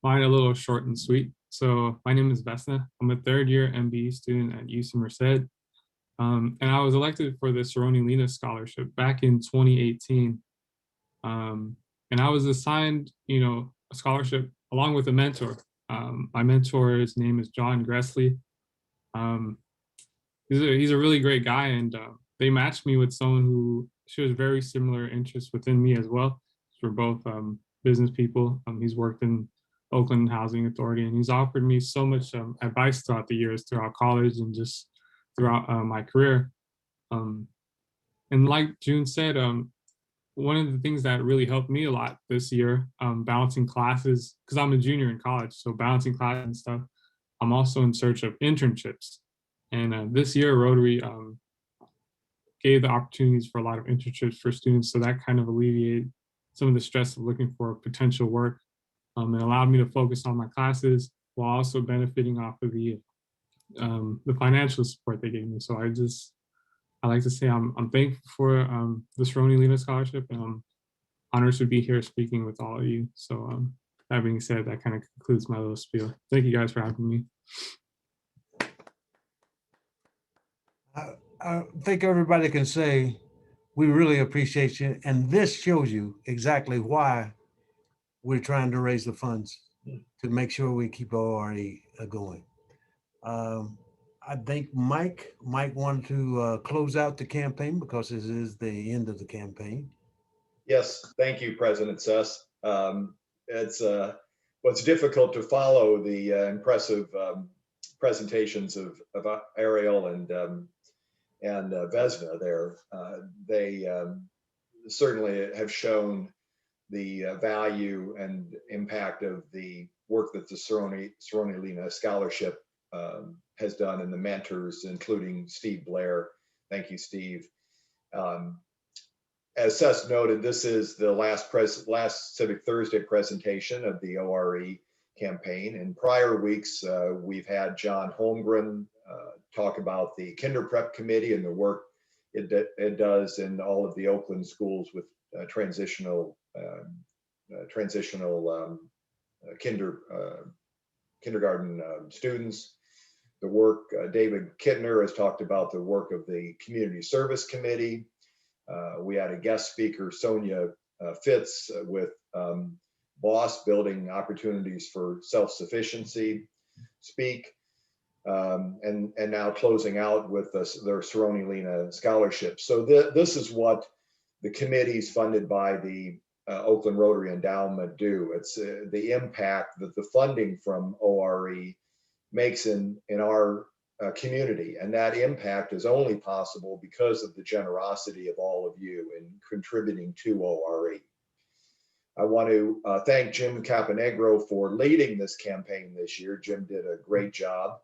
mine a little short and sweet. So my name is Vesna. I'm a third-year MBE student at UC Merced. And I was elected for the Cerrone Lena Scholarship back in 2018. And I was assigned, a scholarship along with a mentor. My mentor's name is John Gressley. He's a really great guy, and they matched me with someone who shares very similar interests within me as well. We're both business people. He's worked in Oakland Housing Authority, and he's offered me so much advice throughout the years, throughout college and just throughout my career. And like June said, one of the things that really helped me a lot this year, balancing classes, because I'm a junior in college, so balancing classes and stuff, I'm also in search of internships. And this year, Rotary gave the opportunities for a lot of internships for students, so that kind of alleviated some of the stress of looking for potential work. It allowed me to focus on my classes while also benefiting off of the financial support they gave me. So I like to say I'm thankful for the Cerrone Lena Scholarship, and I'm honored to be here speaking with all of you. So that being said, that kind of concludes my little spiel. Thank you guys for having me.
I think everybody can say we really appreciate you, and this shows you exactly why we're trying to raise the funds to make sure we keep ORE going. I think Mike might want to close out the campaign because this is the end of the campaign.
Yes, thank you, President Ces. It's what's difficult to follow the impressive presentations of Ariel and Vesna there. They certainly have shown the value and impact of the work that the Cerrone Lena Scholarship has done, and the mentors, including Steve Blair. Thank you, Steve. As Ces noted, this is the last Civic Thursday presentation of the ORE campaign. In prior weeks, we've had John Holmgren talk about the Kinder Prep Committee and the work it does in all of the Oakland schools with transitional kindergarten students. The work, David Kittner has talked about the work of the Community Service Committee. We had a guest speaker, Sonia Fitz, with BOSS, Building Opportunities for Self-Sufficiency, speak. And now closing out with their Cerrone Lena Scholarship. So this is what the committees funded by the Oakland Rotary Endowment do. It's the impact that the funding from ORE makes in our community. And that impact is only possible because of the generosity of all of you in contributing to ORE. I want to thank Jim Caponegro for leading this campaign this year. Jim did a great job.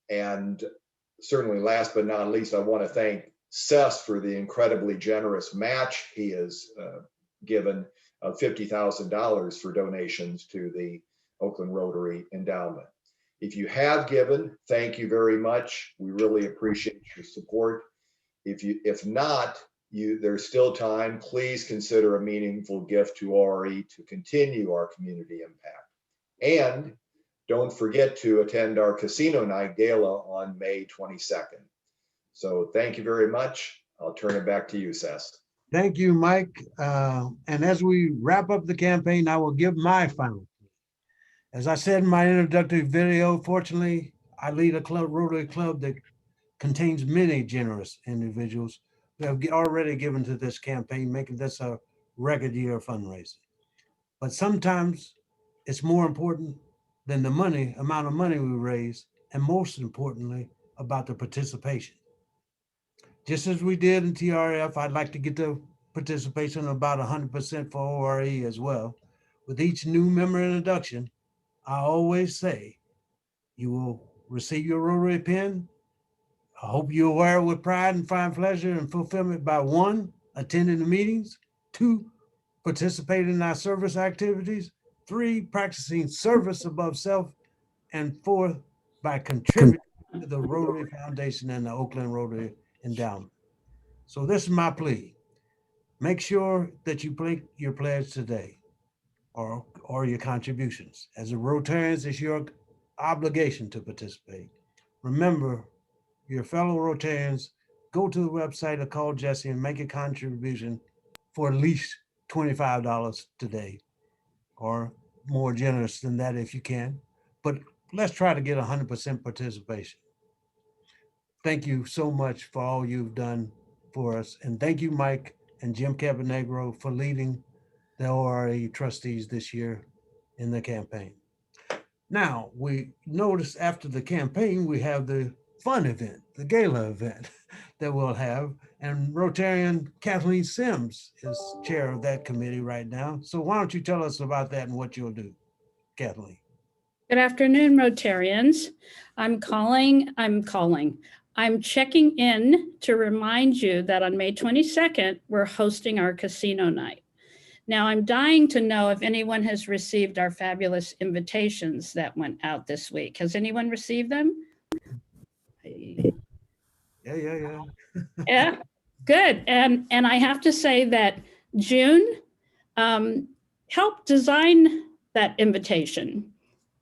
And certainly last but not least, I want to thank Ces for the incredibly generous match he has given of $50,000 for donations to the Oakland Rotary Endowment. If you have given, thank you very much. We really appreciate your support. If not, there's still time. Please consider a meaningful gift to ORE to continue our community impact. And don't forget to attend our Casino Night Gala on May 22nd. So thank you very much. I'll turn it back to you, Ces.
Thank you, Mike. And as we wrap up the campaign, I will give my final. As I said in my introductory video, fortunately, I lead a Rotary Club that contains many generous individuals who have already given to this campaign, making this a record year of fundraising. But sometimes it's more important than the amount of money we raise, and most importantly, about the participation. Just as we did in TRF, I'd like to get the participation of about 100% for ORE as well. With each new member introduction, I always say, you will receive your Rotary pin. I hope you wear it with pride and find pleasure and fulfillment by 1, attending the meetings, 2, participating in our service activities, 3, practicing service above self, and 4, by contributing to the Rotary Foundation and the Oakland Rotary Endowment. So this is my plea. Make sure that you make your pledge today or your contributions. As a Rotarians, it's your obligation to participate. Remember, your fellow Rotarians, go to the website or call Jesse and make a contribution for at least $25 today, or more generous than that if you can. But let's try to get 100% participation. Thank you so much for all you've done for us. And thank you, Mike and Jim Caponegro, for leading the ORE trustees this year in the campaign. Now, we notice after the campaign, we have the fun event, the gala event that we'll have. And Rotarian Kathleen Sims is chair of that committee right now. So why don't you tell us about that and what you'll do, Kathleen?
Good afternoon, Rotarians. I'm checking in to remind you that on May 22nd, we're hosting our casino night. Now, I'm dying to know if anyone has received our fabulous invitations that went out this week. Has anyone received them?
Yeah.
Yeah, good. And I have to say that June helped design that invitation.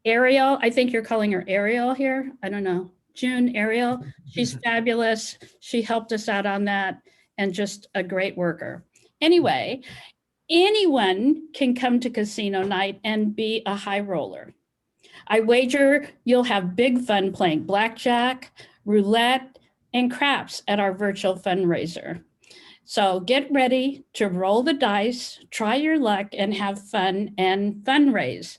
Ariel, I think you're calling her Ariel here. I don't know. June, Ariel, she's fabulous. She helped us out on that and just a great worker. Anyway, anyone can come to casino night and be a high roller. I wager you'll have big fun playing blackjack, roulette, and craps at our virtual fundraiser. So get ready to roll the dice, try your luck, and have fun and fundraise.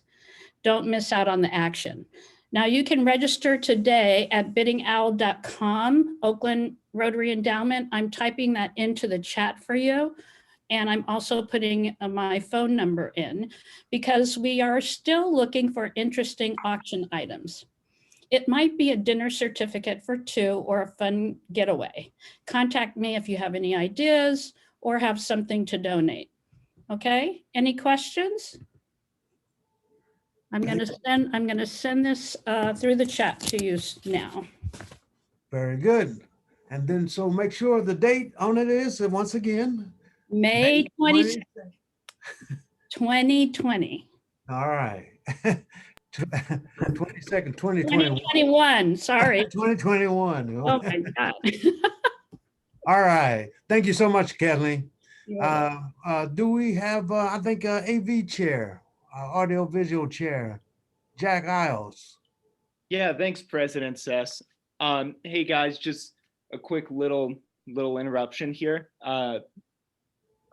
Don't miss out on the action. Now you can register today at biddingowl.com, Oakland Rotary Endowment. I'm typing that into the chat for you. And I'm also putting my phone number in because we are still looking for interesting auction items. It might be a dinner certificate for 2 or a fun getaway. Contact me if you have any ideas or have something to donate. Okay, any questions? I'm gonna send this through the chat to you now.
Very good. And then, so make sure the date on it is, and once again,
May 20,
20.
2020.
All right. 22nd, 2021.
2021, sorry.
2021.
Oh my God.
All right. Thank you so much, Kathleen.
You're welcome.
Do we have, I think, AV chair, audio visual chair, Jack Isles?
Yeah, thanks, President Ces. Hey guys, just a quick little interruption here.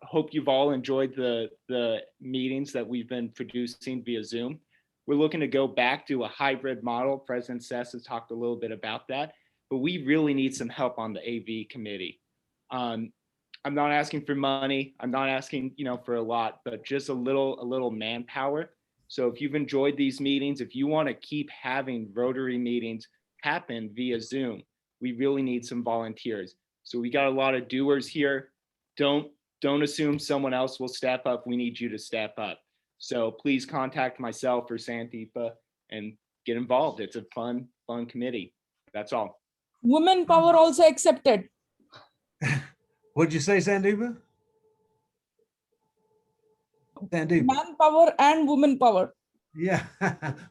Hope you've all enjoyed the meetings that we've been producing via Zoom. We're looking to go back to a hybrid model. President Ces has talked a little bit about that, but we really need some help on the AV committee. I'm not asking for money. I'm not asking, for a lot, but just a little manpower. So if you've enjoyed these meetings, if you want to keep having Rotary meetings happen via Zoom, we really need some volunteers. So we got a lot of doers here. Don't assume someone else will step up. We need you to step up. So please contact myself or Sandeepa and get involved. It's a fun committee. That's all.
Women power also accepted.
What'd you say, Sandeepa? Sandeepa.
Manpower and women power.
Yeah,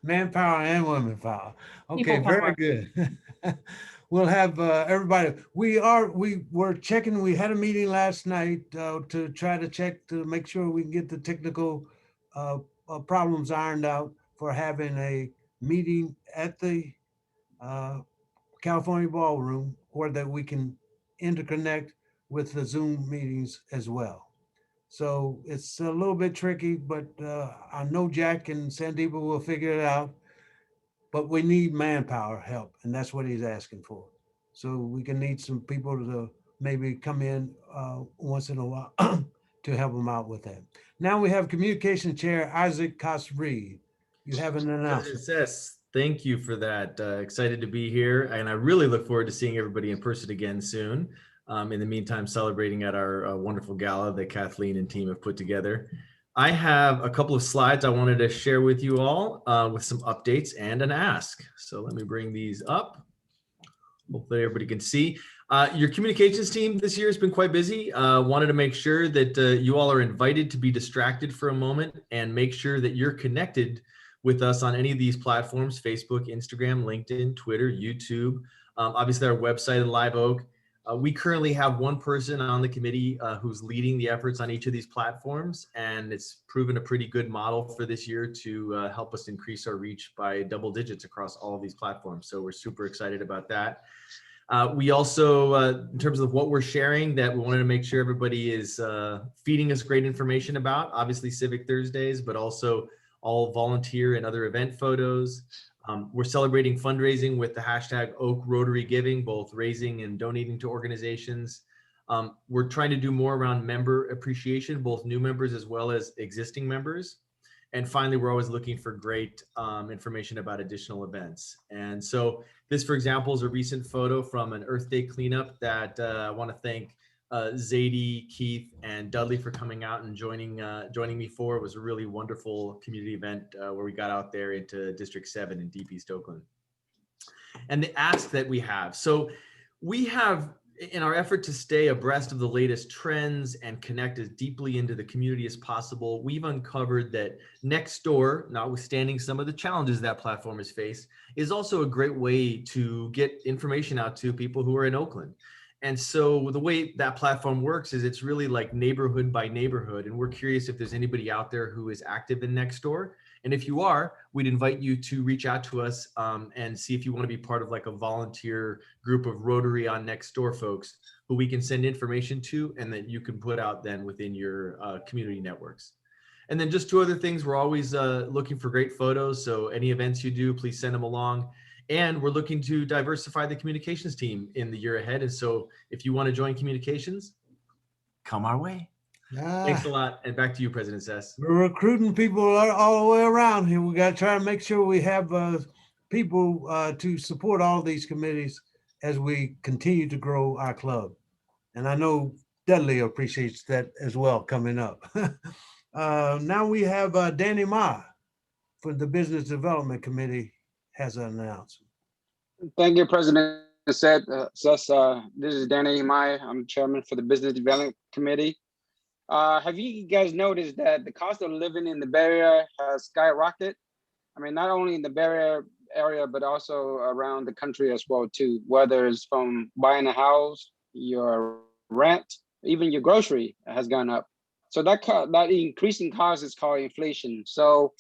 manpower and women power. Okay,
People
very
power.
good. We'll have everybody. We were checking. We had a meeting last night to try to check to make sure we can get the technical problems ironed out for having a meeting at the California Ballroom, or that we can interconnect with the Zoom meetings as well. So it's a little bit tricky, but I know Jack and Sandeepa will figure it out. But we need manpower help, and that's what he's asking for. So we can need some people to maybe come in once in a while to help him out with that. Now we have Communication Chair Isaac Koss-Reed. You have an announcement.
Yes, thank you for that. Excited to be here, and I really look forward to seeing everybody in person again soon. In the meantime, celebrating at our wonderful gala that Kathleen and team have put together. I have a couple of slides I wanted to share with you all with some updates and an ask. So let me bring these up. Hopefully everybody can see. Your communications team this year has been quite busy. Wanted to make sure that you all are invited to be distracted for a moment and make sure that you're connected with us on any of these platforms: Facebook, Instagram, LinkedIn, Twitter, YouTube, obviously our website at Live Oak. We currently have one person on the committee who's leading the efforts on each of these platforms, and it's proven a pretty good model for this year to help us increase our reach by double digits across all of these platforms. So we're super excited about that. We also, in terms of what we're sharing, that we wanted to make sure everybody is feeding us great information about, obviously Civic Thursdays, but also all volunteer and other event photos. We're celebrating fundraising with the hashtag Oak Rotary Giving, both raising and donating to organizations. We're trying to do more around member appreciation, both new members as well as existing members. And finally, we're always looking for great information about additional events. And so this, for example, is a recent photo from an Earth Day cleanup that I want to thank Zadie, Keith, and Dudley for coming out and joining me for. It was a really wonderful community event where we got out there into District 7 in Deep East Oakland. And the ask that we have. So we have, in our effort to stay abreast of the latest trends and connect as deeply into the community as possible, we've uncovered that Nextdoor, notwithstanding some of the challenges that platform has faced, is also a great way to get information out to people who are in Oakland. And so the way that platform works is it's really like neighborhood by neighborhood. And we're curious if there's anybody out there who is active in Nextdoor. And if you are, we'd invite you to reach out to us and see if you want to be part of like a volunteer group of Rotary on Nextdoor folks who we can send information to and that you can put out then within your community networks. And then just two other things, we're always looking for great photos. So any events you do, please send them along. And we're looking to diversify the communications team in the year ahead. And so if you want to join communications, come our way. Thanks a lot. And back to you, President Ces.
We're recruiting people all the way around here. We got to try to make sure we have people to support all these committees as we continue to grow our club. And I know Dudley appreciates that as well coming up. Now we have Danny Ma for the Business Development Committee has an announcement.
Thank you, President
said, this is Danny Mai. I'm chairman for the Business Development Committee. Have you guys noticed that the cost of living in the Bay Area has skyrocketed? I mean, not only in the Bay Area, but also around the country as well too, whether it's from buying a house, your rent, even your grocery has gone up. So that increasing cost is called inflation. So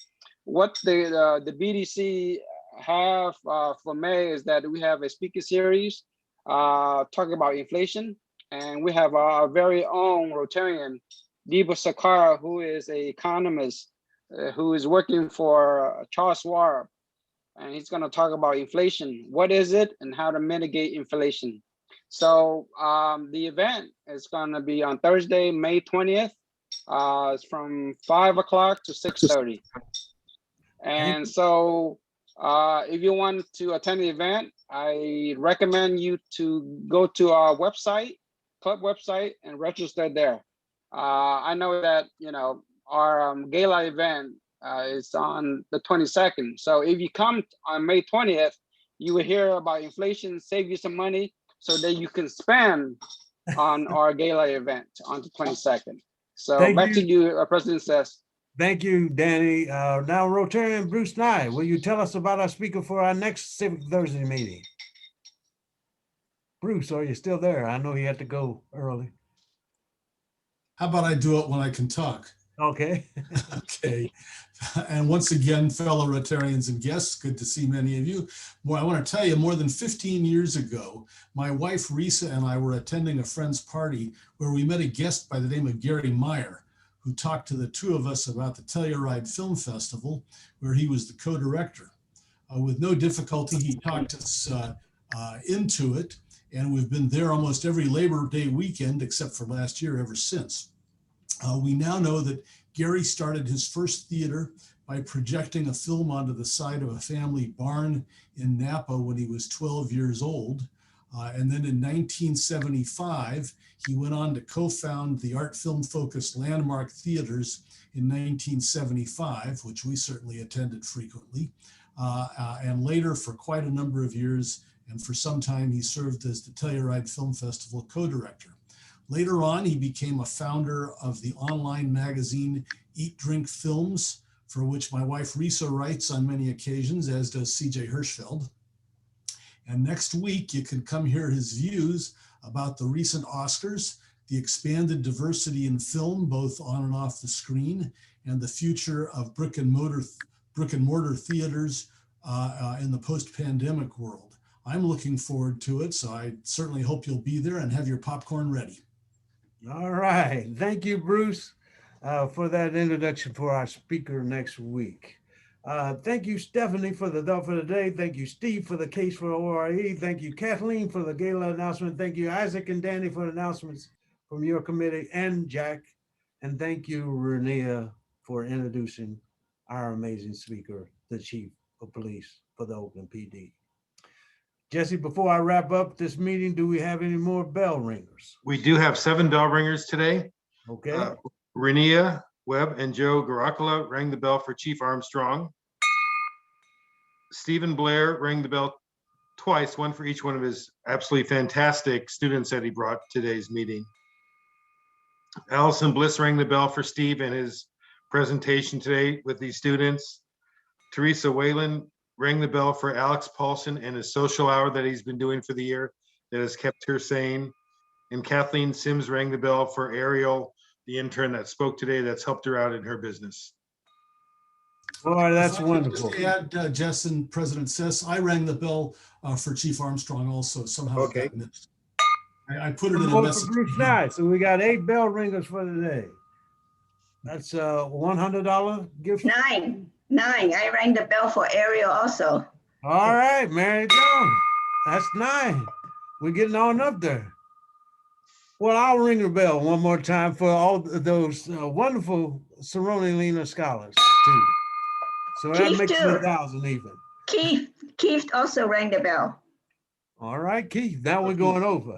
what the BDC have for May is that we have a speaker series talking about inflation, and we have our very own Rotarian, Deba Sakara, who is an economist who is working for Charles Schwab, and he's going to talk about inflation. What is it and how to mitigate inflation? So the event is going to be on Thursday, May 20th. It's from 5 o'clock to 6:30. And so if you want to attend the event, I recommend you to go to our website, club website, and register there. I know that, you know, our gala event is on the 22nd. So if you come on May 20th, you will hear about inflation, save you some money so that you can spend on our gala event on the 22nd. So back to you, President Ces.
Thank you, Danny. Now Rotarian Bruce Nye, will you tell us about our speaker for our next Civic Thursday meeting? Bruce, are you still there? I know he had to go early.
How about I do it when I can talk?
Okay.
Okay. And once again, fellow Rotarians and guests, good to see many of you. Well, I want to tell you, more than 15 years ago, my wife, Risa, and I were attending a friend's party where we met a guest by the name of Gary Meyer, who talked to the two of us about the Telluride Film Festival, where he was the co-director. With no difficulty, he talked us into it, and we've been there almost every Labor Day weekend, except for last year, ever since. We now know that Gary started his first theater by projecting a film onto the side of a family barn in Napa when he was 12 years old. And then in 1975, he went on to co-found the art film focused Landmark Theaters in 1975, which we certainly attended frequently. And later, for quite a number of years, and for some time, he served as the Telluride Film Festival co-director. Later on, he became a founder of the online magazine Eat, Drink, Films, for which my wife Risa writes on many occasions, as does CJ Hirschfeld. And next week, you can come hear his views about the recent Oscars, the expanded diversity in film, both on and off the screen, and the future of brick and mortar theaters in the post-pandemic world. I'm looking forward to it, so I certainly hope you'll be there and have your popcorn ready.
All right. Thank you, Bruce, for that introduction for our speaker next week. Thank you, Stephanie, for the thought for the day. Thank you, Steve, for the case for ORE. Thank you, Kathleen, for the gala announcement. Thank you, Isaac and Danny, for the announcements from your committee, and Jack. And thank you, Renea, for introducing our amazing speaker, the Chief of Police for the Oakland PD. Jesse, before I wrap up this meeting, do we have any more bell ringers?
We do have 7 bell ringers today.
Okay.
Renea Webb and Joe Garacala rang the bell for Chief Armstrong. Stephen Blair rang the bell twice, one for each one of his absolutely fantastic students that he brought to today's meeting. Allison Bliss rang the bell for Steve and his presentation today with these students. Teresa Whalen rang the bell for Alex Paulson and his social hour that he's been doing for the year that has kept her sane. And Kathleen Sims rang the bell for Ariel, the intern that spoke today, that's helped her out in her business.
Boy, that's wonderful.
Just add, Jess and President Ces, I rang the bell for Chief Armstrong also, somehow.
Okay.
It got missed. I put it in a message.
So we got 8 bell ringers for today. That's a $100 gift.
9. I rang the bell for Ariel also.
All right, Mary Jo. That's 9. We're getting on up there. Well, I'll ring the bell one more time for all those wonderful Cerrone Lena scholars too. So that
Keith
makes
too.
1,000 even.
Keith also rang the bell.
All right, Keith. Now we're going over.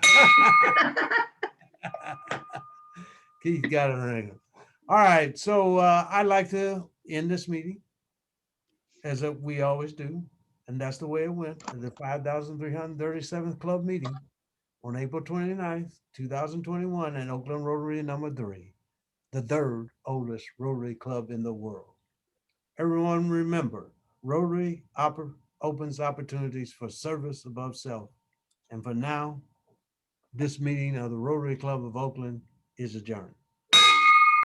Keith got a ring. All right. So I'd like to end this meeting as we always do And that's the way it went at the 5,337th club meeting on April 29th, 2021 in Oakland Rotary number 3, the third oldest Rotary Club in the world. Everyone remember, Rotary opens opportunities for service above self. And for now, this meeting of the Rotary Club of Oakland is adjourned.